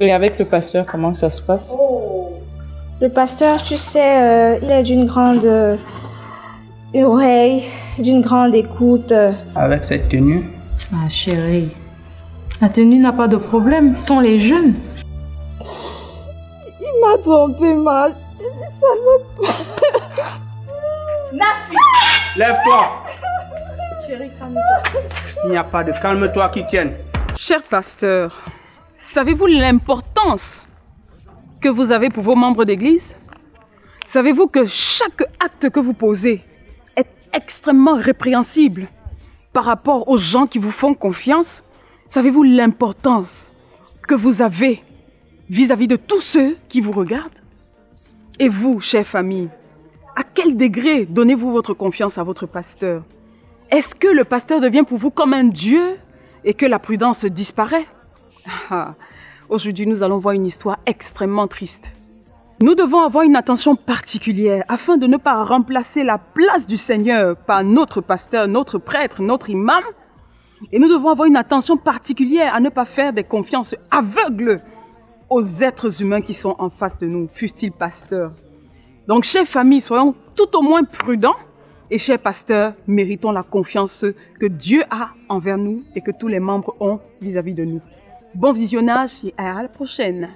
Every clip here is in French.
Et avec le pasteur, comment ça se passe? Le pasteur, tu sais, il est d'une grande oreille, d'une grande écoute. Avec cette tenue? Ah chérie, la tenue n'a pas de problème, ce sont les jeunes. Il m'a trompé, mal. Ça veut pas. Nafi! Lève-toi! Chérie, calme-toi. Il n'y a pas de calme-toi qui tienne. Cher pasteur, savez-vous l'importance que vous avez pour vos membres d'église? Savez-vous que chaque acte que vous posez est extrêmement répréhensible par rapport aux gens qui vous font confiance? Savez-vous l'importance que vous avez vis-à-vis de tous ceux qui vous regardent? Et vous, chère famille, à quel degré donnez-vous votre confiance à votre pasteur? Est-ce que le pasteur devient pour vous comme un dieu et que la prudence disparaît? Aujourd'hui, nous allons voir une histoire extrêmement triste. Nous devons avoir une attention particulière afin de ne pas remplacer la place du Seigneur par notre pasteur, notre prêtre, notre imam. Et nous devons avoir une attention particulière à ne pas faire des confiances aveugles aux êtres humains qui sont en face de nous, fussent-ils pasteurs. Donc, chère famille, soyons tout au moins prudents. Et chers pasteurs, méritons la confiance que Dieu a envers nous et que tous les membres ont vis-à-vis de nous. Bon visionnage et à la prochaine.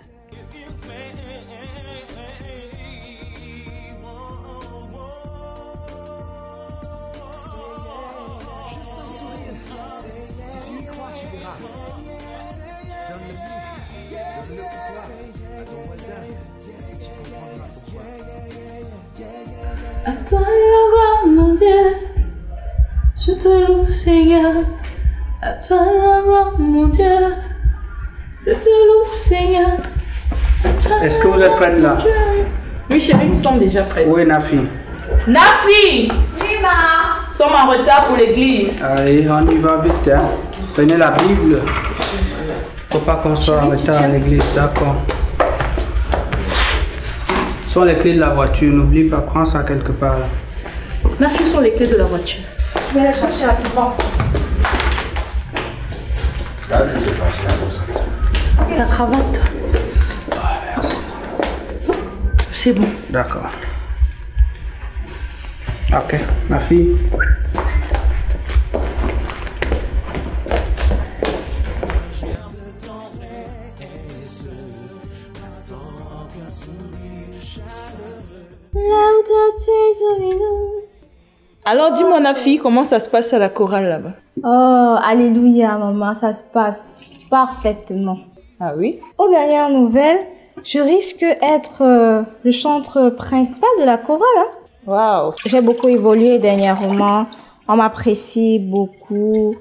À toi la gloire, mon Dieu, je te loue, Seigneur. À toi la gloire, mon Dieu, je te loue, Seigneur. Est-ce que vous êtes prête là? Oui, chérie, nous sommes déjà prêts. Où est Nafi? Nafi! Oui, ma. Nous sommes en retard pour l'église. Allez, on y va vite. Hein. Prenez la Bible. Faut pas qu'on soit en retard à l'église, d'accord? Ce sont les clés de la voiture, n'oublie pas, prends ça quelque part là. Nafi, où sont les clés de la voiture? Je vais les chercher rapidement. Et la cravate? C'est bon. D'accord. Ok, ma fille. Alors dis-moi, Nafi, comment ça se passe à la chorale là-bas? Oh, alléluia, maman, ça se passe parfaitement. Ah oui? Aux dernières nouvelles, je risque d'être le chanteur principal de la chorale. Hein? Waouh! J'ai beaucoup évolué dernièrement. On m'apprécie beaucoup.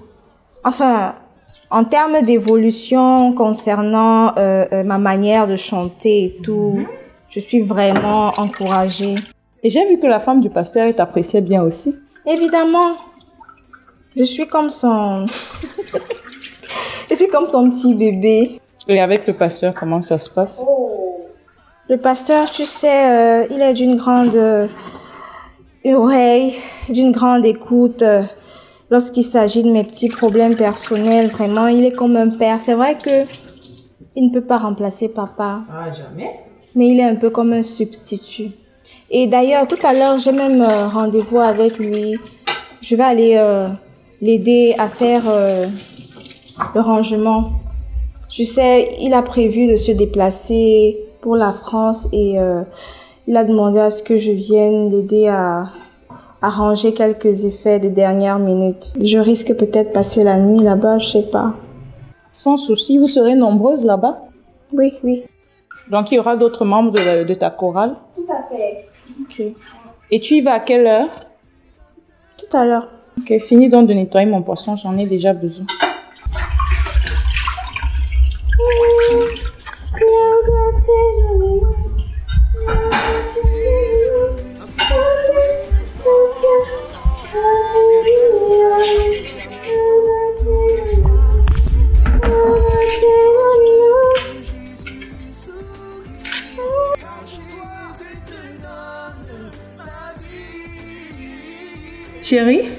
Enfin, en termes d'évolution concernant ma manière de chanter et tout, je suis vraiment encouragée. Et j'ai vu que la femme du pasteur t'appréciait bien aussi. Évidemment, je suis comme son... je suis comme son petit bébé. Et avec le pasteur, comment ça se passe? Le pasteur, tu sais, il est d'une grande oreille, d'une grande écoute. Lorsqu'il s'agit de mes petits problèmes personnels, vraiment, il est comme un père. C'est vrai que il ne peut pas remplacer papa. Ah, jamais. Mais il est un peu comme un substitut. Et d'ailleurs, tout à l'heure, j'ai même rendez-vous avec lui. Je vais aller l'aider à faire le rangement. Tu sais, il a prévu de se déplacer pour la France et il a demandé à ce que je vienne l'aider à ranger quelques effets de dernière minute. Je risque peut-être passer la nuit là-bas, je sais pas. Sans souci, vous serez nombreuses là-bas? Oui, oui. Donc il y aura d'autres membres de ta chorale? Tout à fait. Ok. Et tu y vas à quelle heure? Tout à l'heure. Ok, finis donc de nettoyer mon poisson, j'en ai déjà besoin. Chérie?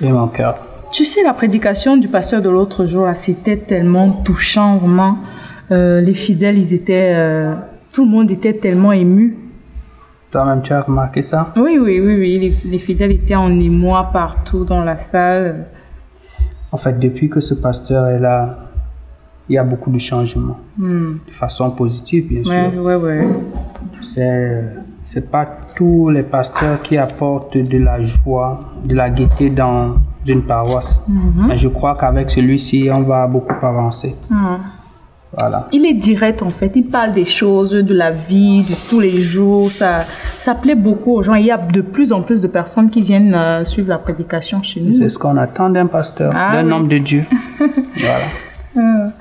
Et mon cœur. Tu sais, la prédication du pasteur de l'autre jour, là, c'était tellement touchant, vraiment. Les fidèles, ils étaient... tout le monde était tellement ému. Toi-même, tu as remarqué ça? Oui. Les fidèles étaient en émoi partout dans la salle. En fait, depuis que ce pasteur est là, il y a beaucoup de changements. De façon positive, bien sûr. Ouais. C'est pas tous les pasteurs qui apportent de la joie, de la gaieté dans une paroisse. Mais je crois qu'avec celui-ci, on va beaucoup avancer. Voilà. Il est direct en fait, il parle des choses, de la vie, de tous les jours. Ça plaît beaucoup aux gens. Il y a de plus en plus de personnes qui viennent suivre la prédication chez nous. C'est ce qu'on attend d'un pasteur, d'un homme de Dieu. Voilà.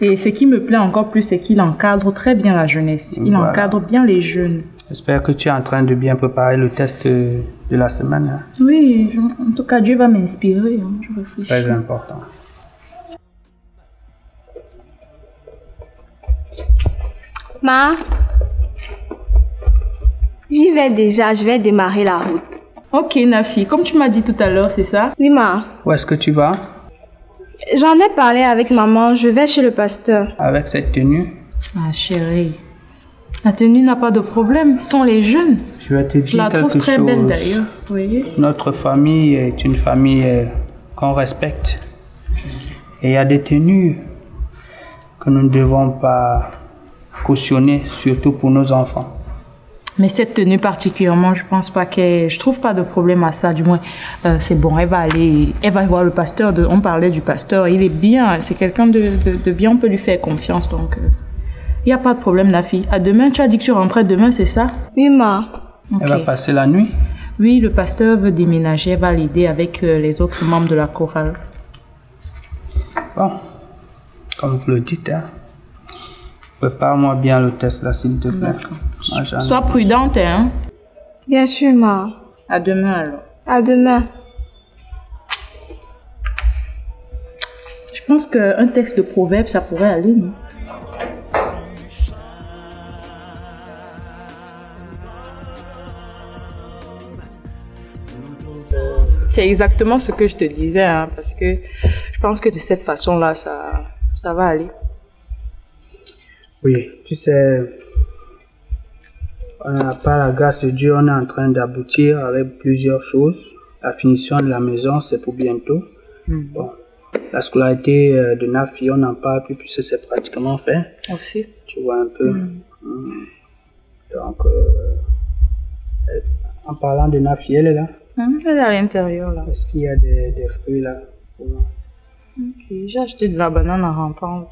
Et ce qui me plaît encore plus, c'est qu'il encadre très bien la jeunesse. Il encadre bien les jeunes. J'espère que tu es en train de bien préparer le test de la semaine. Oui, en tout cas, Dieu va m'inspirer. Je réfléchis. Très important. Ma, j'y vais déjà, je vais démarrer la route. Ok, Nafi, comme tu m'as dit tout à l'heure, c'est ça? Oui, ma. Où est-ce que tu vas? J'en ai parlé avec maman, je vais chez le pasteur. Avec cette tenue? Ah, chérie, la tenue n'a pas de problème, ce sont les jeunes. Je vais te dire quelque chose. Je la trouve très belle d'ailleurs, vous voyez? Notre famille est une famille qu'on respecte. Je sais. Et il y a des tenues que nous ne devons pas cautionner, surtout pour nos enfants. Mais cette tenue particulièrement, je pense pas je trouve pas de problème à ça, du moins c'est bon, elle va voir le pasteur, on parlait du pasteur, il est bien, c'est quelqu'un de bien, on peut lui faire confiance, donc il n'y a pas de problème, Nafi. À demain, tu as dit que tu rentrais demain, c'est ça? Oui, ma. Elle va passer la nuit? Oui, le pasteur veut déménager, elle va l'aider avec les autres membres de la chorale. Bon, comme vous le dites, hein. Prépare-moi bien le test là, s'il te plaît. Sois prudente, hein. Bien sûr, ma. À demain alors. À demain. Je pense qu'un texte de proverbe, ça pourrait aller, non? C'est exactement ce que je te disais, hein, parce que je pense que de cette façon-là, ça va aller. Oui, tu sais, par la grâce de Dieu, on est en train d'aboutir avec plusieurs choses. La finition de la maison, c'est pour bientôt. Bon, la scolarité de Nafi, on n'en parle plus puisque c'est pratiquement fait. Aussi. Tu vois un peu. Donc, en parlant de Nafi, elle est là. Elle est à l'intérieur là. Est-ce qu'il y a des fruits là pour moi? Ok, j'ai acheté de la banane en rentrant.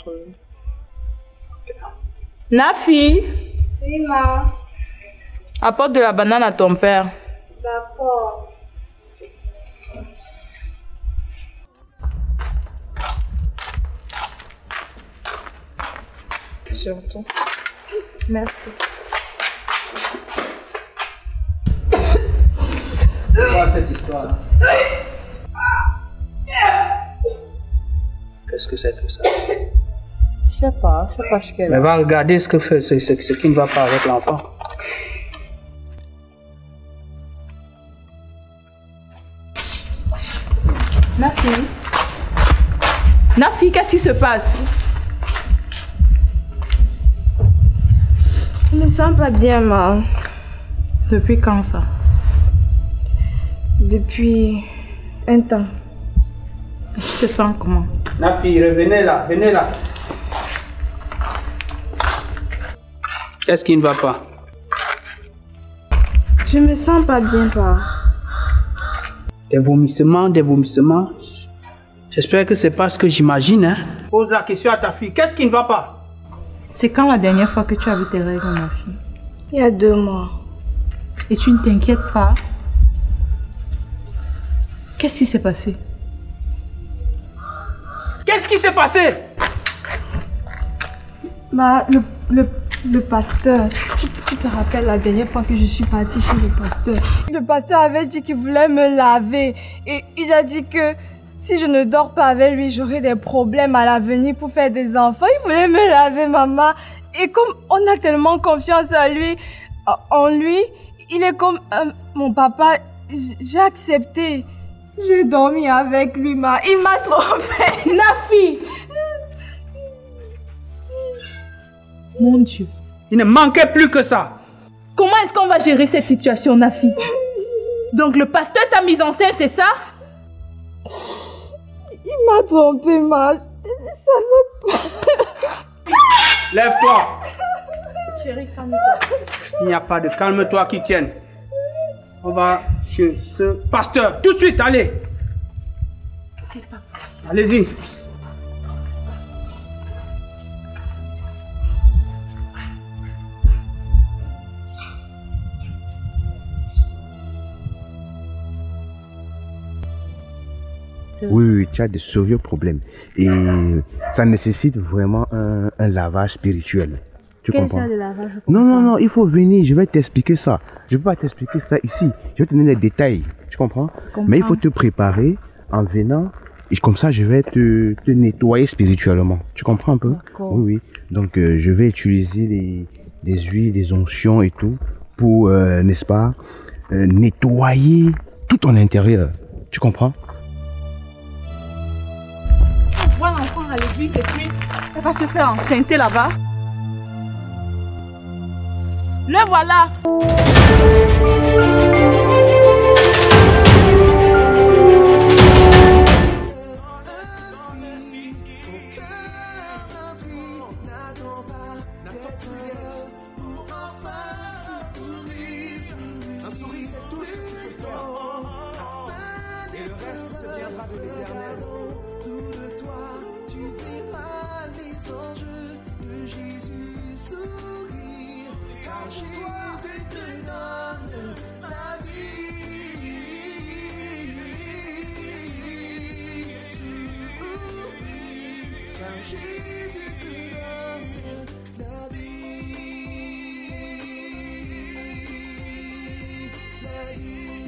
Nafi! Oui, ma. Apporte de la banane à ton père. D'accord. Surtout. Merci. C'est quoi cette histoire là? Qu'est-ce que c'est que ça? Je sais pas ce qu'elle a. Mais va regarder ce qui ne va pas avec l'enfant. Nafi, qu'est-ce qui se passe? Je me sens pas bien, ma. Depuis quand ça? Depuis un temps. Tu te sens comment? Nafi, revenez là, venez là. Qu'est-ce qui ne va pas? Je me sens pas bien, pa. Des vomissements. J'espère que c'est pas ce que j'imagine, hein. Pose la question à ta fille. Qu'est-ce qui ne va pas? C'est quand la dernière fois que tu as vu tes règles, ma fille? Il y a 2 mois. Et tu ne t'inquiètes pas? Qu'est-ce qui s'est passé? Qu'est-ce qui s'est passé? Ma, le pasteur, tu te rappelles la dernière fois que je suis partie chez le pasteur? Le pasteur avait dit qu'il voulait me laver et il a dit que si je ne dors pas avec lui, j'aurai des problèmes à l'avenir pour faire des enfants. Il voulait me laver, maman. Et comme on a tellement confiance en lui, il est comme mon papa. J'ai accepté. J'ai dormi avec lui, ma. Il m'a trompée. Nafi! Mon Dieu. Il ne manquait plus que ça. Comment est-ce qu'on va gérer cette situation, Nafi? Donc le pasteur t'a mise enceinte, c'est ça? Il m'a trompé, ma. Ça veut pas. Lève-toi. Chérie, calme-toi. Il n'y a pas de calme-toi qui tienne. On va chez ce pasteur. Tout de suite, allez. C'est pas possible. Allez-y. Oui, oui, tu as de sérieux problèmes. Et ça nécessite vraiment un lavage spirituel. Tu comprends? Quel genre de lavage? Non, non, non, il faut venir, je vais t'expliquer ça. Je ne peux pas t'expliquer ça ici. Je vais te donner les détails. Tu comprends? Mais il faut te préparer en venant. Et comme ça, je vais te nettoyer spirituellement. Tu comprends un peu? Oui, oui. Donc, je vais utiliser des huiles, des onctions et tout pour, n'est-ce pas, nettoyer tout ton intérieur. Tu comprends? On voit l'enfant à l'église et puis elle va se faire enceinter là-bas. Le voilà. Un sourire, c'est tout ce que tu peux faire. Et le reste te viendra de l'Éternel. Tout de toi, tu verras les enjeux de Jésus sourire. Car Jésus te donne la vie. Car Jésus te donne la vie. La vie.